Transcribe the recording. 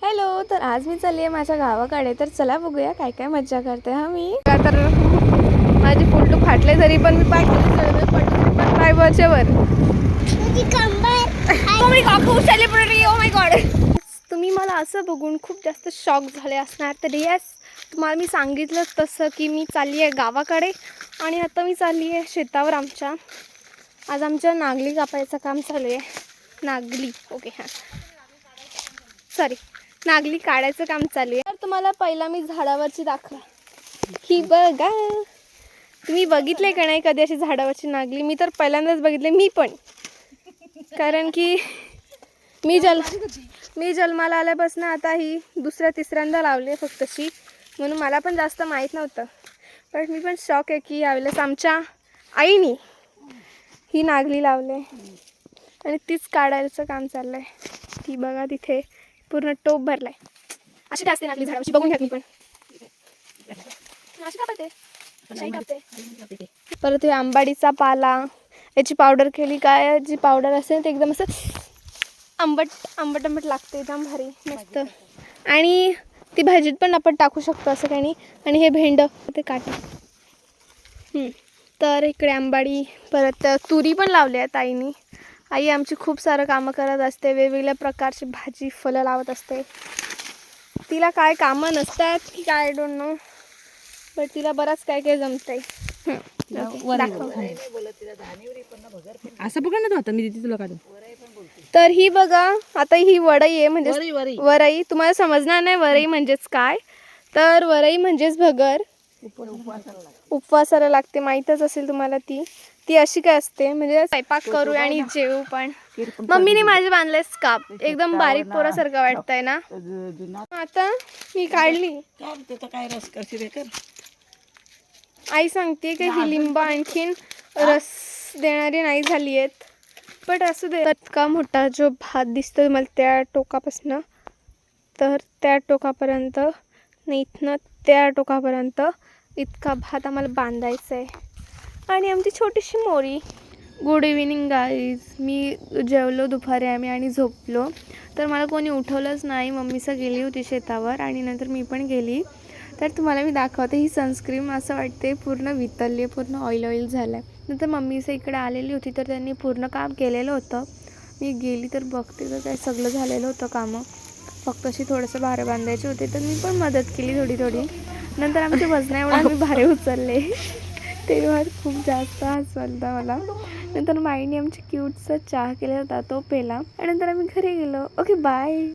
Hello, तर आज मी चालली आहे माझ्या गावाकडे. तर चला बघूया काय काय मज्जा करते हा मी. तर माझे फुलटू फाटले तरी पण मी पाय पडले पण पाय वरच्यावर. तुम्ही मला असं बघून खूप जास्त शॉक झाले असणार. तर येस, तुम्हाला मी सांगितलं तसं की मी चालली आहे गावाकडे आणि आता मी चालली आहे शेतावर आमच्या. आज आमच्या नागली कापायचं काम चालू आहे. नागली, ओके हां, सॉरी, नागली काढायचं काम चालू आहे. तर तुम्हाला पहिला मी झाडावरची दाखवा. ही बघा, तुम्ही बघितले का नाही कधी अशी झाडावरची नागली? मी तर पहिल्यांदाच बघितले, मी पण. कारण की मी जन्माला आल्यापासून आता ही दुसऱ्या तिसऱ्यांदा लावली आहे फक्त अशी, म्हणून मला पण जास्त माहीत नव्हतं. पण मी पण शॉक आहे की यावेळेस आमच्या आईनी ही नागली लावली आणि तीच काढायचं काम चाललं आहे. ती बघा तिथे पूर्ण टोप भरलाय. अशी काय असते नागली झाडावरची, बघून घ्या मी पण. अशी कापते. परत हे आंबाडीचा पाला, याची पावडर केली काय, जी पावडर असेल ते एकदम असं आंबट आंबट लागते, एकदम भारी मस्त. आणि ती भाजीत पण आपण टाकू शकतो असं काही नाही. आणि हे भेंड ते काटा. तर इकडे आंबाडी, परत तुरी पण लावली आहे ताईनी. आई आमची खूप सारं कामं करत असते, वेगवेगळ्या प्रकारची भाजी फळं लावत असते. तिला काय कामं नसतात की काय, आय डोंट नो, बट तिला बराच काय काय जमतंय. असं बघा ना, तू आता मी देते तुला काढून. तर ही बघा, आता ही वरई आहे, म्हणजे वरई. तुम्हाला समजणार नाही वरई म्हणजेच काय. तर वरई म्हणजेच भगर, उपवासाला लागते, माहीतच असेल तुम्हाला. ती अशी काय असते, म्हणजे स्वयंपाक करू आणि जेवू पण. मम्मीने माझे बांधले स्कार्फ, एकदम बारीक पोरासारखं वाटतंय ना. आता मी काढली. काय रस करशील कर. आई सांगते की ही लिंब आणखीन रस देणारी नाही झाली आहेत, पण असू दे. इतका मोठा जो भात दिसतो मला त्या टोकापासून, तर त्या टोकापर्यंत नाही, इथनं त्या टोकापर्यंत इतका भात आम्हाला बांधायचा आहे. आणि आमची छोटीशी मोरी. Good evening guys. मी जेवलो दुपारी आम्ही आणि झोपलो. तर मला कोणी उठवलंच नाही, मम्मीसं गेली होती शेतावर आणि नंतर मी पण गेली. तर तुम्हाला मी दाखवते, ही सनस्क्रीन असं वाटते पूर्ण वितळली आहे, पूर्ण ऑइल झालं आहे. नंतर मम्मीसं इकडे आलेली होती, तर त्यांनी पूर्ण काम केलेलं होतं. मी गेली तर बघते तर काय सगळं झालेलं होतं कामं, फक्त अशी थोडंसं भारे बांधायचे होते, तर मी पण मदत केली थोडी. नंतर आमचे वजनाएवढे आम्ही भारे उचलले. तेव्हा खूप जास्त हसवलं मला. नंतर माईने आमची क्यूटचा चहा केला होता, तो पेला आणि नंतर आम्ही घरी गेलो. Okay, bye.